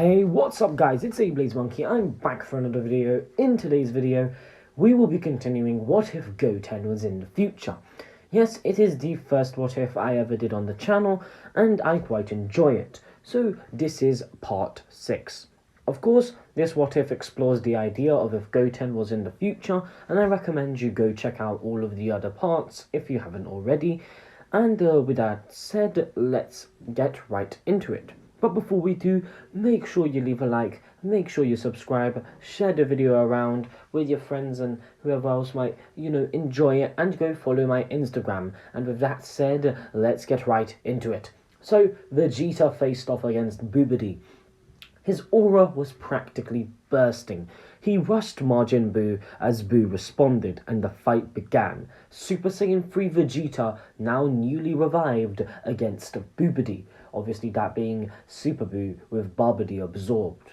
Hey, what's up guys, it's AblazeMonkee, I'm back for another video. In today's video, we will be continuing What If Goten Was in the Future. Yes, it is the first What If I ever did on the channel, and I quite enjoy it. So, this is part 6. Of course, this What If explores the idea of if Goten was in the future, and I recommend you go check out all of the other parts if you haven't already. And with that said, let's get right into it. But before we do, make sure you leave a like, make sure you subscribe, share the video around with your friends and whoever else might, enjoy it, and go follow my Instagram. And with that said, let's get right into it. So, Vegeta faced off against Bucchigiri. His aura was practically bursting. He rushed Majin Buu as Buu responded, and the fight began. Super Saiyan 3 Vegeta, now newly revived, against Bucchigiri. Obviously that being Super Buu with Babidi absorbed.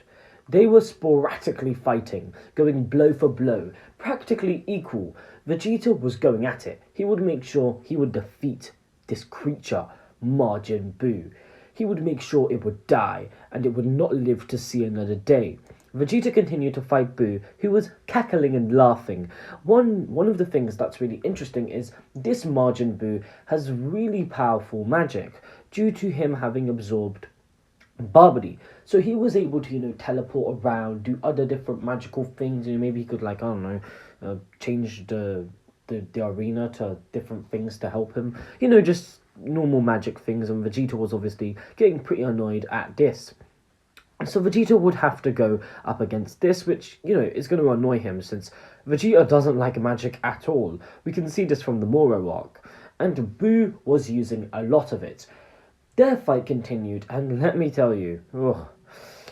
They were sporadically fighting, going blow for blow, practically equal. Vegeta was going at it. He would make sure he would defeat this creature, Majin Buu. He would make sure it would die, and it would not live to see another day. Vegeta continued to fight Buu, who was cackling and laughing. One of the things that's really interesting is this Majin Buu has really powerful magic, due to him having absorbed Babidi. So he was able to, teleport around, do other different magical things. Maybe he could, change the arena to different things to help him. Just normal magic things, and Vegeta was obviously getting pretty annoyed at this. So Vegeta would have to go up against this, which, is going to annoy him, since Vegeta doesn't like magic at all. We can see this from the Moro arc, and Buu was using a lot of it. Their fight continued, and let me tell you,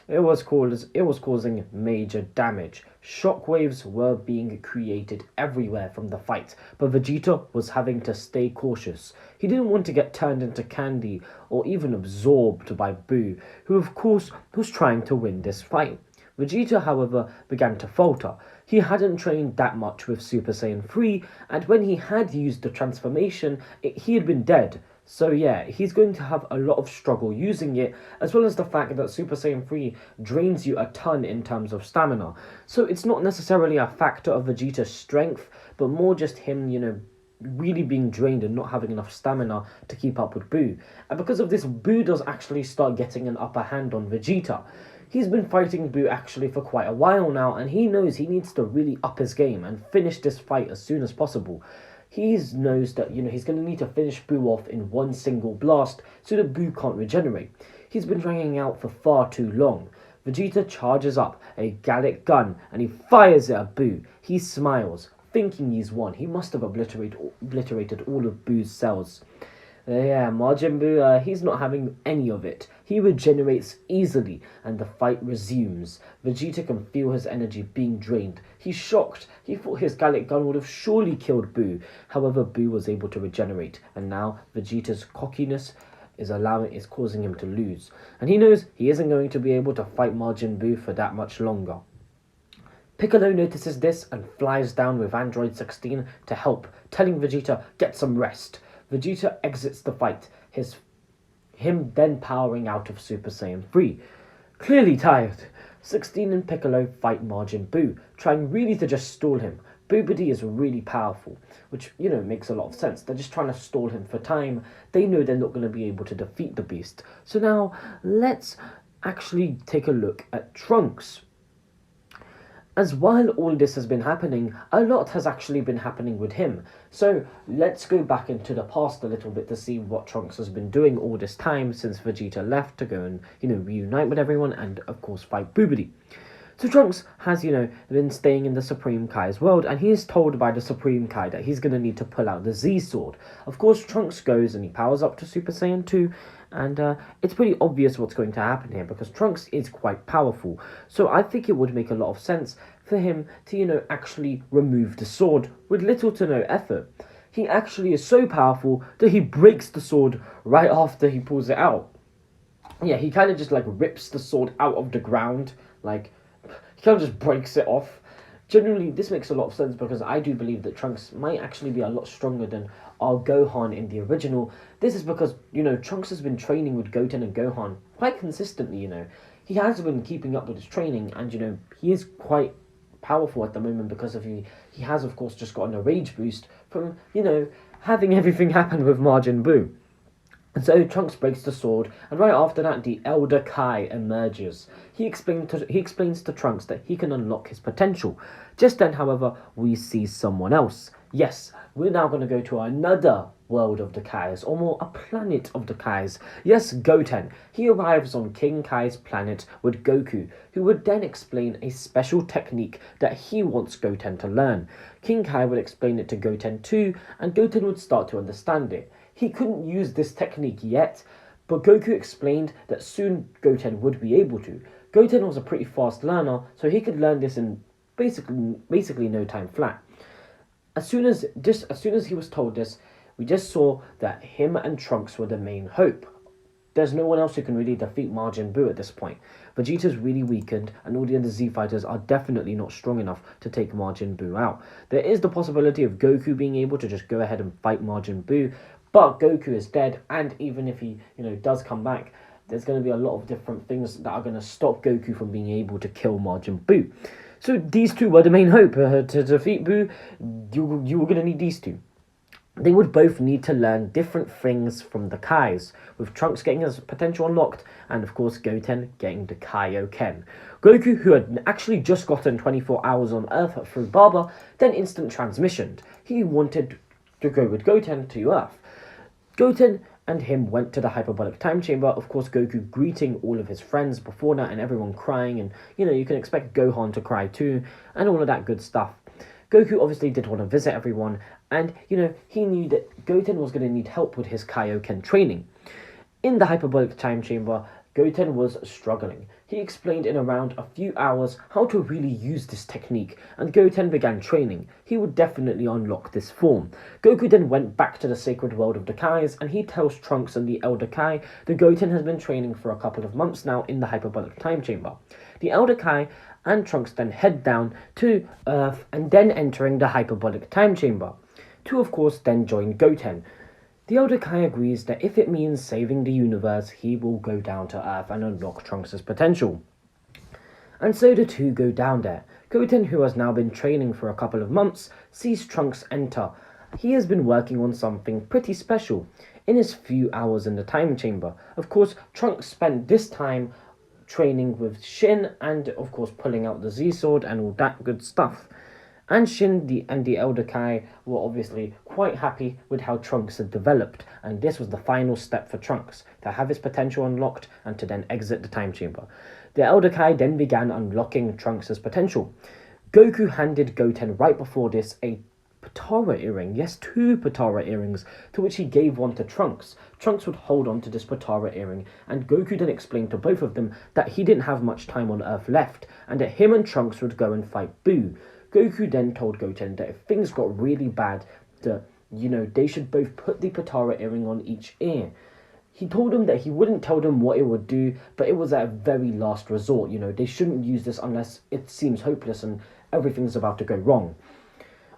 it was causing major damage. Shockwaves were being created everywhere from the fight, but Vegeta was having to stay cautious. He didn't want to get turned into candy or even absorbed by Buu, who of course was trying to win this fight. Vegeta, however, began to falter. He hadn't trained that much with Super Saiyan 3, and when he had used the transformation, he had been dead. So yeah, he's going to have a lot of struggle using it, as well as the fact that Super Saiyan 3 drains you a ton in terms of stamina. So it's not necessarily a factor of Vegeta's strength, but more just him, really being drained and not having enough stamina to keep up with Buu. And because of this, Buu does actually start getting an upper hand on Vegeta. He's been fighting Buu actually for quite a while now, and he knows he needs to really up his game and finish this fight as soon as possible. He knows that, he's going to need to finish Buu off in one single blast so that Buu can't regenerate. He's been dragging out for far too long. Vegeta charges up a Gallic gun and he fires it at Buu. He smiles, thinking he's won. He must have obliterated all of Buu's cells. Yeah, Majin Buu, he's not having any of it. He regenerates easily, and the fight resumes. Vegeta can feel his energy being drained. He's shocked. He thought his Gallic gun would have surely killed Buu. However, Buu was able to regenerate, and now Vegeta's cockiness is causing him to lose. And he knows he isn't going to be able to fight Majin Buu for that much longer. Piccolo notices this and flies down with Android 16 to help, telling Vegeta, get some rest. Vegeta exits the fight, him then powering out of Super Saiyan 3. Clearly tired, 16 and Piccolo fight Majin Buu, trying really to just stall him. Bucchigiri is really powerful, which, makes a lot of sense. They're just trying to stall him for time. They know they're not going to be able to defeat the beast. So now, let's actually take a look at Trunks. As while all this has been happening, a lot has actually been happening with him. So let's go back into the past a little bit to see what Trunks has been doing all this time since Vegeta left to go and, reunite with everyone and, of course, fight Bucchigiri. So Trunks has, been staying in the Supreme Kai's world, and he is told by the Supreme Kai that he's going to need to pull out the Z-Sword. Of course, Trunks goes and he powers up to Super Saiyan 2, and it's pretty obvious what's going to happen here, because Trunks is quite powerful. So I think it would make a lot of sense for him to, actually remove the sword with little to no effort. He actually is so powerful that he breaks the sword right after he pulls it out. Yeah, he kind of just, rips the sword out of the ground, he kind of just breaks it off. Generally, this makes a lot of sense because I do believe that Trunks might actually be a lot stronger than our Gohan in the original. This is because, Trunks has been training with Goten and Gohan quite consistently, he has been keeping up with his training, and he is quite powerful at the moment because he has of course just gotten a rage boost from having everything happen with Majin Buu. And so Trunks breaks the sword, and right after that, the Elder Kai emerges. He explains to Trunks that he can unlock his potential. Just then, however, we see someone else. Yes, we're now going to go to another world of the Kais, or more, a planet of the Kais. Yes, Goten. He arrives on King Kai's planet with Goku, who would then explain a special technique that he wants Goten to learn. King Kai would explain it to Goten too, and Goten would start to understand it. He couldn't use this technique yet, but Goku explained that soon Goten would be able to. Goten was a pretty fast learner, so he could learn this in basically no time flat. As soon as he was told this, we just saw that him and Trunks were the main hope. There's no one else who can really defeat Majin Buu at this point. Vegeta's really weakened, and all the other Z fighters are definitely not strong enough to take Majin Buu out. There is the possibility of Goku being able to just go ahead and fight Majin Buu, but Goku is dead, and even if he, does come back, there's going to be a lot of different things that are going to stop Goku from being able to kill Majin Buu. So these two were the main hope. To defeat Buu, you were going to need these two. They would both need to learn different things from the Kais, with Trunks getting his potential unlocked, and of course Goten getting the Kaioken. Goku, who had actually just gotten 24 hours on Earth through Baba, then instant transmissioned. He wanted to go with Goten to Earth. Goten and him went to the hyperbolic time chamber, of course Goku greeting all of his friends before that and everyone crying, and you can expect Gohan to cry too, and all of that good stuff. Goku obviously did want to visit everyone, and he knew that Goten was going to need help with his Kaioken training. In the hyperbolic time chamber, Goten was struggling. He explained in around a few hours how to really use this technique, and Goten began training. He would definitely unlock this form. Goku then went back to the sacred world of the Kais, and he tells Trunks and the Elder Kai that Goten has been training for a couple of months now in the hyperbolic time chamber. The Elder Kai and Trunks then head down to Earth and then entering the hyperbolic time chamber, to of course then join Goten. The Elder Kai agrees that if it means saving the universe, he will go down to Earth and unlock Trunks' potential. And so the two go down there. Goten, who has now been training for a couple of months, sees Trunks enter. He has been working on something pretty special in his few hours in the time chamber. Of course, Trunks spent this time training with Shin and of course pulling out the Z-Sword and all that good stuff. And Shin and the Elder Kai were obviously quite happy with how Trunks had developed, and this was the final step for Trunks, to have his potential unlocked and to then exit the time chamber. The Elder Kai then began unlocking Trunks' potential. Goku handed Goten right before this a Potara earring, yes, 2 Potara earrings, to which he gave one to Trunks. Trunks would hold on to this Potara earring, and Goku then explained to both of them that he didn't have much time on Earth left, and that him and Trunks would go and fight Buu. Goku then told Goten that if things got really bad, that, they should both put the Potara earring on each ear. He told them that he wouldn't tell them what it would do, but it was at a very last resort. They shouldn't use this unless it seems hopeless and everything's about to go wrong.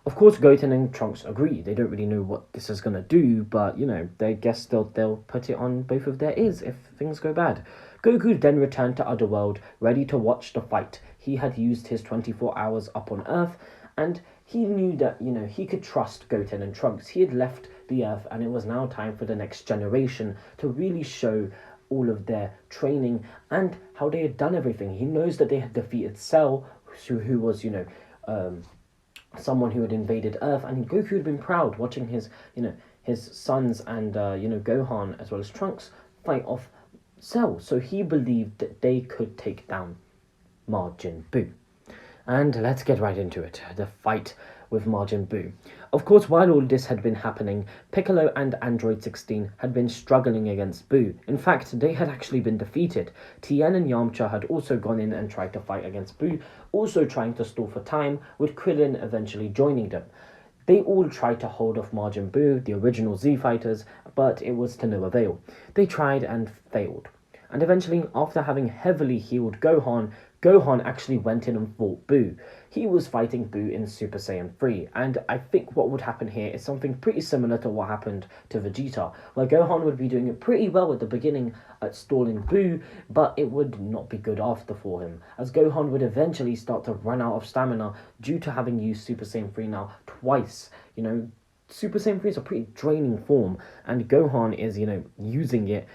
Of course, Goten and Trunks agree. They don't really know what this is going to do, but, they guess they'll put it on both of their ears if things go bad. Goku then returned to Otherworld, ready to watch the fight. He had used his 24 hours up on Earth, and he knew that, he could trust Goten and Trunks. He had left the Earth, and it was now time for the next generation to really show all of their training and how they had done everything. He knows that they had defeated Cell, who was, someone who had invaded Earth, and Goku had been proud watching his sons and, Gohan as well as Trunks fight off Cell. So he believed that they could take down Majin Buu. And let's get right into it, the fight with Majin Buu. Of course, while all this had been happening, Piccolo and Android 16 had been struggling against Buu. In fact, they had actually been defeated. Tien and Yamcha had also gone in and tried to fight against Buu, also trying to stall for time, with Krillin eventually joining them. They all tried to hold off Majin Buu, the original Z fighters, but it was to no avail. They tried and failed. And eventually, after having heavily healed Gohan, Gohan actually went in and fought Buu. He was fighting Buu in Super Saiyan 3, and I think what would happen here is something pretty similar to what happened to Vegeta, where Gohan would be doing it pretty well at the beginning at stalling Buu, but it would not be good after for him, as Gohan would eventually start to run out of stamina due to having used Super Saiyan 3 now twice. Super Saiyan 3 is a pretty draining form, and Gohan is, using it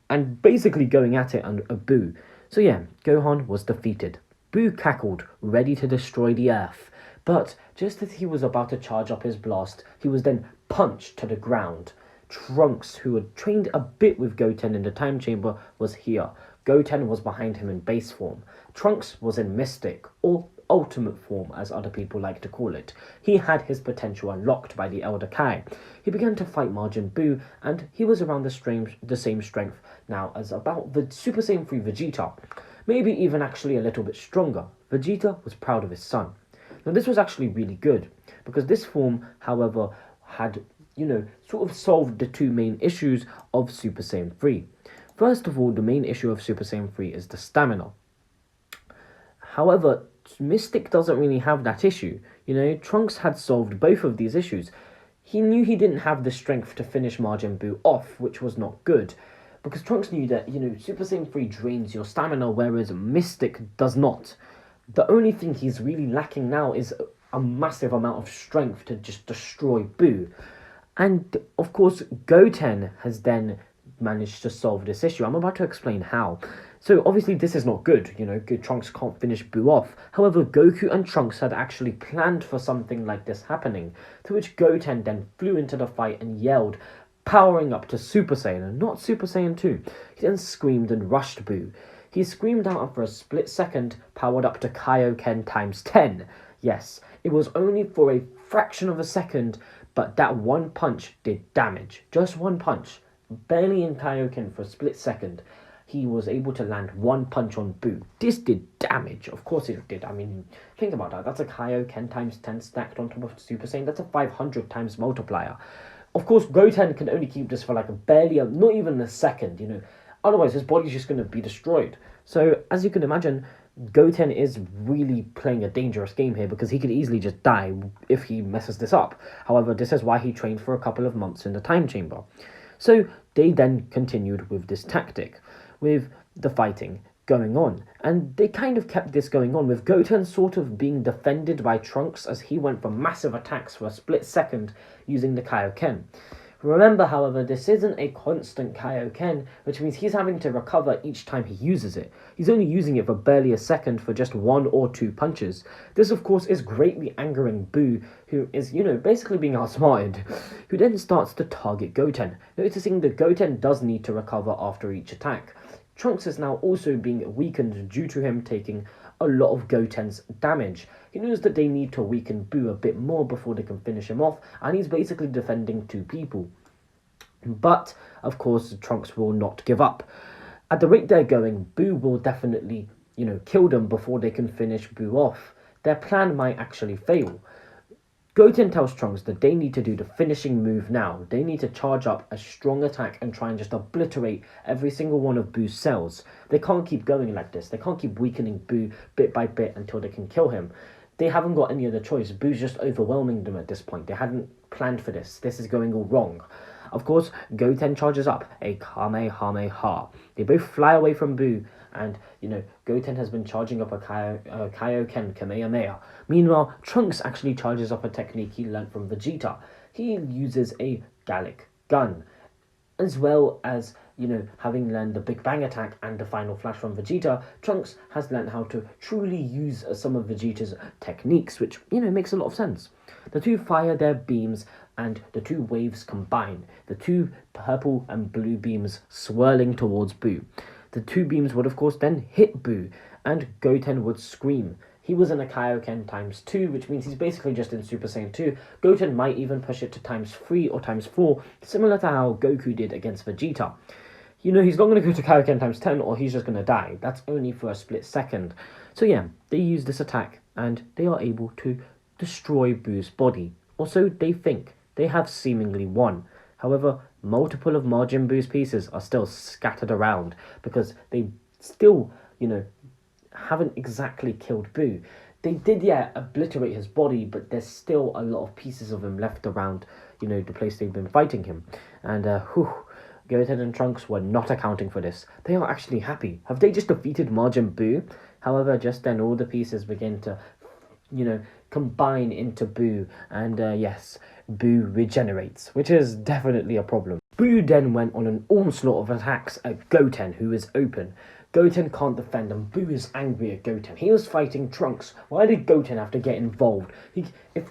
and basically going at it under a Buu. So yeah, Gohan was defeated. Buu cackled, ready to destroy the earth, but just as he was about to charge up his blast, he was then punched to the ground. Trunks, who had trained a bit with Goten in the time chamber, was here. Goten was behind him in base form. Trunks was in mystic, or ultimate form as other people like to call it. He had his potential unlocked by the Elder Kai. He began to fight Majin Buu, and he was around the same strength now as about the Super Saiyan 3 Vegeta. Maybe even actually a little bit stronger. Vegeta was proud of his son. Now this was actually really good, because this form, however, had, sort of solved the two main issues of Super Saiyan 3. First of all, the main issue of Super Saiyan 3 is the stamina. However, Mystic doesn't really have that issue. Trunks had solved both of these issues. He knew he didn't have the strength to finish Majin Buu off, which was not good. Because Trunks knew that, Super Saiyan 3 drains your stamina, whereas Mystic does not. The only thing he's really lacking now is a massive amount of strength to just destroy Buu. And, of course, Goten has then managed to solve this issue. I'm about to explain how. So, obviously, this is not good. Trunks can't finish Buu off. However, Goku and Trunks had actually planned for something like this happening, to which Goten then flew into the fight and yelled, powering up to Super Saiyan, and not Super Saiyan 2. He then screamed and rushed Buu. He screamed out and for a split second, powered up to Kaioken times 10. Yes, it was only for a fraction of a second, but that one punch did damage. Just one punch. Barely in Kaioken for a split second. He was able to land one punch on Buu. This did damage. Of course it did. I mean, think about that. That's a Kaioken times 10 stacked on top of Super Saiyan. That's a 500 times multiplier. Of course, Goten can only keep this for like not even a second, Otherwise, his body's just going to be destroyed. So, as you can imagine, Goten is really playing a dangerous game here, because he could easily just die if he messes this up. However, this is why he trained for a couple of months in the time chamber. So, they then continued with this tactic, with the fighting going on, and they kind of kept this going on with Goten sort of being defended by Trunks as he went for massive attacks for a split second using the Kaioken. Remember, however, this isn't a constant Kaioken, which means he's having to recover each time he uses it. He's only using it for barely a second for just one or two punches. This, of course, is greatly angering Buu, who is, basically being outsmarted, who then starts to target Goten, noticing that Goten does need to recover after each attack. Trunks is now also being weakened due to him taking a lot of Goten's damage. He knows that they need to weaken Buu a bit more before they can finish him off, and he's basically defending two people. But, of course, Trunks will not give up. At the rate they're going, Buu will definitely, kill them before they can finish Buu off. Their plan might actually fail. Goten tells Trunks that they need to do the finishing move now. They need to charge up a strong attack and try and just obliterate every single one of Buu's cells. They can't keep going like this. They can't keep weakening Buu bit by bit until they can kill him. They haven't got any other choice. Buu's just overwhelming them at this point. They hadn't planned for this. This is going all wrong. Of course, Goten charges up a Kamehameha. They both fly away from Buu, and, Goten has been charging up a Kaioken Kamehameha. Meanwhile, Trunks actually charges up a technique he learnt from Vegeta. He uses a Gallic gun, as well as, having learned the Big Bang attack and the Final Flash from Vegeta. Trunks has learned how to truly use some of Vegeta's techniques, which, makes a lot of sense. The two fire their beams, and the two waves combine, the two purple and blue beams swirling towards Buu. The two beams would, of course, then hit Buu, and Goten would scream. He was in a Kaioken times 2, which means he's basically just in Super Saiyan 2. Goten might even push it to times 3 or times 4, similar to how Goku did against Vegeta. He's not going to go to Kaioken times 10 or he's just going to die. That's only for a split second. So yeah, they use this attack, and they are able to destroy Buu's body. Or so they think. They have seemingly won. However, multiple of Majin Buu's pieces are still scattered around, because they still, haven't exactly killed Buu. They did, yeah, obliterate his body, but there's still a lot of pieces of him left around, the place they've been fighting him. And, Goten and Trunks were not accounting for this. They are actually happy. Have they just defeated Majin Buu? However, just then all the pieces begin to, combine into Buu, and yes, Buu regenerates, which is definitely a problem. Buu then went on an onslaught of attacks at Goten, who is open. Goten can't defend, and Buu is angry at Goten. He was fighting Trunks. Why did Goten have to get involved? If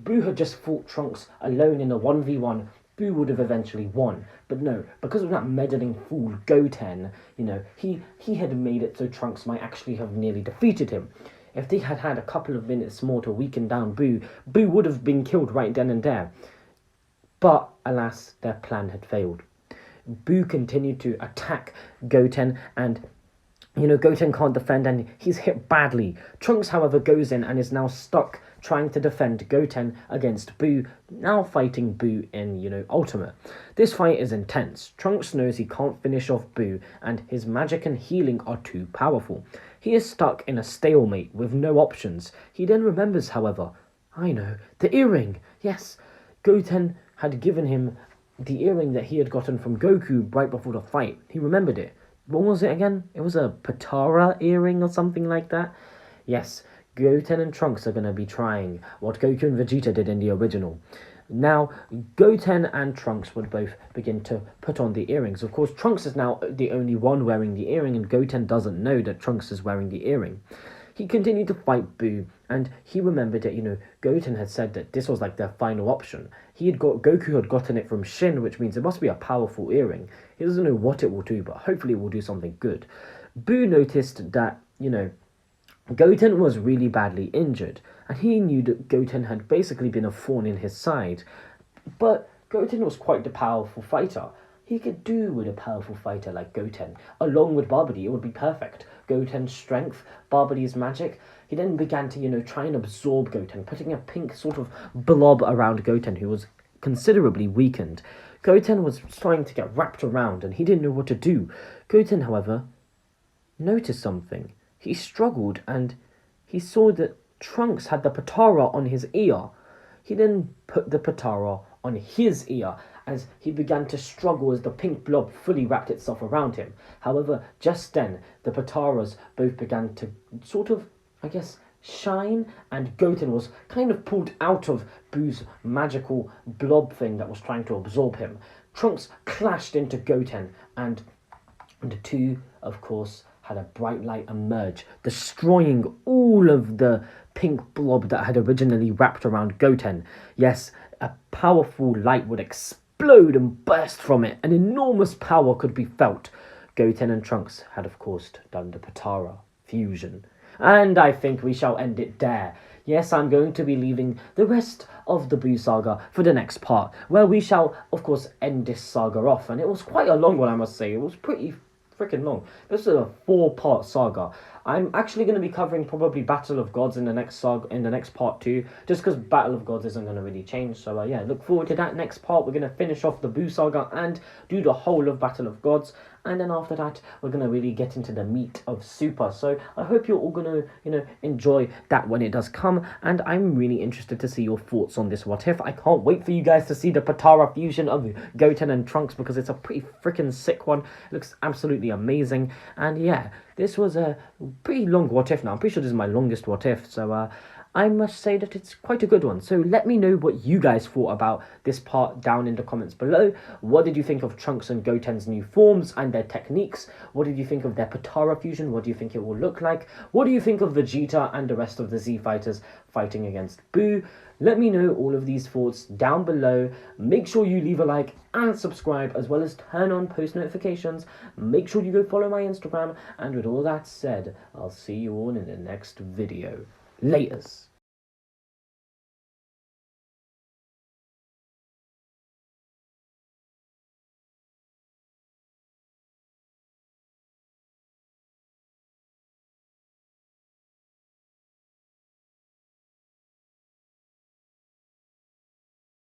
Buu had just fought Trunks alone in a 1v1, Buu would have eventually won. But no, because of that meddling fool Goten, he had made it so Trunks might actually have nearly defeated him. If they had had a couple of minutes more to weaken down Buu, Buu would have been killed right then and there. But alas, their plan had failed. Buu continued to attack Goten, and Goten can't defend, and he's hit badly. Trunks, however, goes in and is now stuck trying to defend Goten against Buu, now fighting Buu in, Ultimate. This fight is intense. Trunks knows he can't finish off Buu, and his magic and healing are too powerful. He is stuck in a stalemate with no options. He then remembers, however, I know, the earring. Yes, Goten had given him the earring that he had gotten from Goku right before the fight. He remembered it. What was it again? It was a Potara earring or something like that? Yes, Goten and Trunks are going to be trying what Goku and Vegeta did in the original. Now, Goten and Trunks would both begin to put on the earrings. Of course, Trunks is now the only one wearing the earring, and Goten doesn't know that Trunks is wearing the earring. He continued to fight Buu, and he remembered that, Goten had said that this was like their final option. Goku had gotten it from Shin, which means it must be a powerful earring. He doesn't know what it will do, but hopefully it will do something good. Buu noticed that, Goten was really badly injured, and he knew that Goten had basically been a thorn in his side. But Goten was quite the powerful fighter. He could do with a powerful fighter like Goten. Along with Babidi, it would be perfect. Goten's strength, Babidi's magic. He then began to, try and absorb Goten, putting a pink sort of blob around Goten, who was considerably weakened. Goten was trying to get wrapped around, and he didn't know what to do. Goten, however, noticed something. He struggled, and he saw that Trunks had the Potara on his ear. He then put the Potara on his ear as he began to struggle as the pink blob fully wrapped itself around him. However, just then, the Potaras both began to sort of, shine, and Goten was kind of pulled out of Buu's magical blob thing that was trying to absorb him. Trunks clashed into Goten, and the two, of course, had a bright light emerge, destroying all of the pink blob that had originally wrapped around Goten. Yes, a powerful light would explode and burst from it. An enormous power could be felt. Goten and Trunks had, of course, done the Potara fusion. And I think we shall end it there. Yes, I'm going to be leaving the rest of the Buu saga for the next part, where we shall, of course, end this saga off. And it was quite a long one, I must say. It was pretty freaking long. This is a 4-part saga. I'm actually going to be covering probably Battle of Gods in the next saga, in the next part too, just because Battle of Gods isn't going to really change. So yeah, look forward to that next part. We're going to finish off the Buu saga and do the whole of Battle of Gods, and then after that we're going to really get into the meat of Super. So I hope you're all going to enjoy that when it does come, and I'm really interested to see your thoughts on this what if. I can't wait for you guys to see the Potara fusion of Goten and Trunks, because it's a pretty freaking sick one. It looks absolutely amazing. And yeah, this was a pretty long what if now. I'm pretty sure this is my longest what if, so I must say that it's quite a good one. So let me know what you guys thought about this part down in the comments below. What did you think of Trunks and Goten's new forms and their techniques? What did you think of their Potara fusion? What do you think it will look like? What do you think of Vegeta and the rest of the Z fighters fighting against Buu? Let me know all of these thoughts down below. Make sure you leave a like and subscribe, as well as turn on post notifications. Make sure you go follow my Instagram. And with all that said, I'll see you all in the next video. Laters.